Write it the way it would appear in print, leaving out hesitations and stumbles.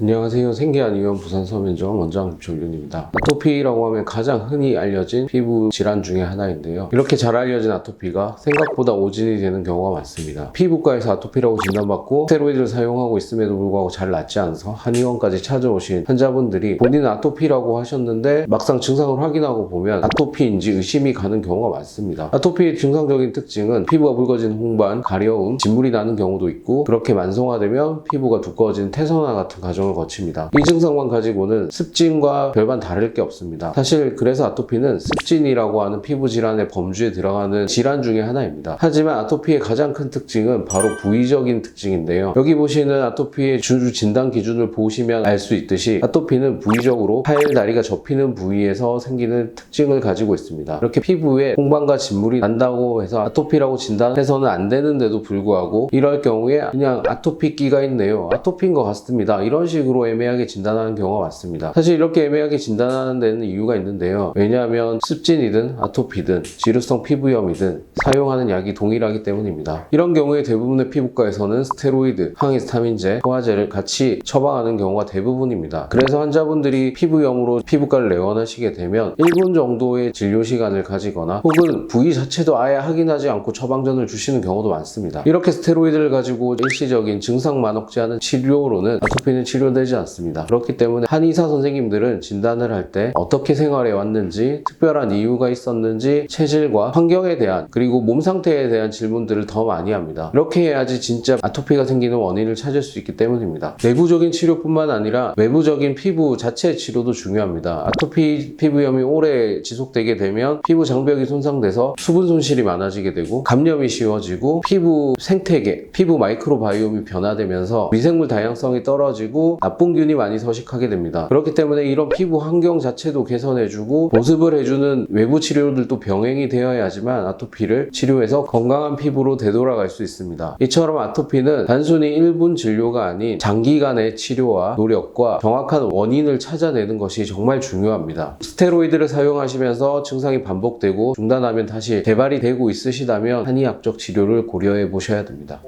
안녕하세요. 생계한의원 부산서면점 원장 김철윤입니다. 아토피라고 하면 가장 흔히 알려진 피부 질환 중에 하나인데요. 이렇게 잘 알려진 아토피가 생각보다 오진이 되는 경우가 많습니다. 피부과에서 아토피라고 진단받고 스테로이드를 사용하고 있음에도 불구하고 잘 낫지 않아서 한의원까지 찾아오신 환자분들이 본인은 아토피라고 하셨는데 막상 증상을 확인하고 보면 아토피인지 의심이 가는 경우가 많습니다. 아토피의 증상적인 특징은 피부가 붉어진 홍반, 가려움, 진물이 나는 경우도 있고, 그렇게 만성화되면 피부가 두꺼워진 태선화 같은 과정을 거칩니다. 이 증상만 가지고는 습진과 별반 다를 게 없습니다. 사실 그래서 아토피는 습진이라고 하는 피부 질환의 범주에 들어가는 질환 중에 하나입니다. 하지만 아토피의 가장 큰 특징은 바로 부위적인 특징인데요. 여기 보시는 아토피의 주주 진단 기준을 보시면 알 수 있듯이 아토피는 부위적으로 팔, 다리가 접히는 부위에서 생기는 특징을 가지고 있습니다. 이렇게 피부에 홍반과 진물이 난다고 해서 아토피라고 진단해서는 안 되는데도 불구하고 이럴 경우에 그냥 아토피기가 있네요, 아토피인 것 같습니다, 이런 식으로 애매하게 진단하는 경우가 많습니다. 사실 이렇게 애매하게 진단하는 데는 이유가 있는데요. 왜냐하면 습진이든 아토피든 지루성 피부염이든 사용하는 약이 동일하기 때문입니다. 이런 경우에 대부분의 피부과에서는 스테로이드, 항히스타민제, 소화제를 같이 처방하는 경우가 대부분입니다. 그래서 환자분들이 피부염으로 피부과를 내원하시게 되면 1분 정도의 진료 시간을 가지거나 혹은 부위 자체도 아예 확인하지 않고 처방전을 주시는 경우도 많습니다. 이렇게 스테로이드를 가지고 일시적인 증상만 억제하는 치료로는 아토피는 치료되지 않습니다. 그렇기 때문에 한의사 선생님들은 진단을 할 때 어떻게 생활해 왔는지, 특별한 이유가 있었는지, 체질과 환경에 대한 그리고 몸 상태에 대한 질문들을 더 많이 합니다. 이렇게 해야지 진짜 아토피가 생기는 원인을 찾을 수 있기 때문입니다. 내부적인 치료뿐만 아니라 외부적인 피부 자체의 치료도 중요합니다. 아토피 피부염이 오래 지속되게 되면 피부 장벽이 손상돼서 수분 손실이 많아지게 되고 감염이 쉬워지고 피부 생태계, 피부 마이크로바이옴이 변화되면서 미생물 다양성이 떨어지고 나쁜 균이 많이 서식하게 됩니다. 그렇기 때문에 이런 피부 환경 자체도 개선해주고 보습을 해주는 외부 치료들도 병행이 되어야지만 아토피를 치료해서 건강한 피부로 되돌아갈 수 있습니다. 이처럼 아토피는 단순히 1분 진료가 아닌 장기간의 치료와 노력과 정확한 원인을 찾아내는 것이 정말 중요합니다. 스테로이드를 사용하시면서 증상이 반복되고 중단하면 다시 재발이 되고 있으시다면 한의학적 치료를 고려해 보셔야 됩니다.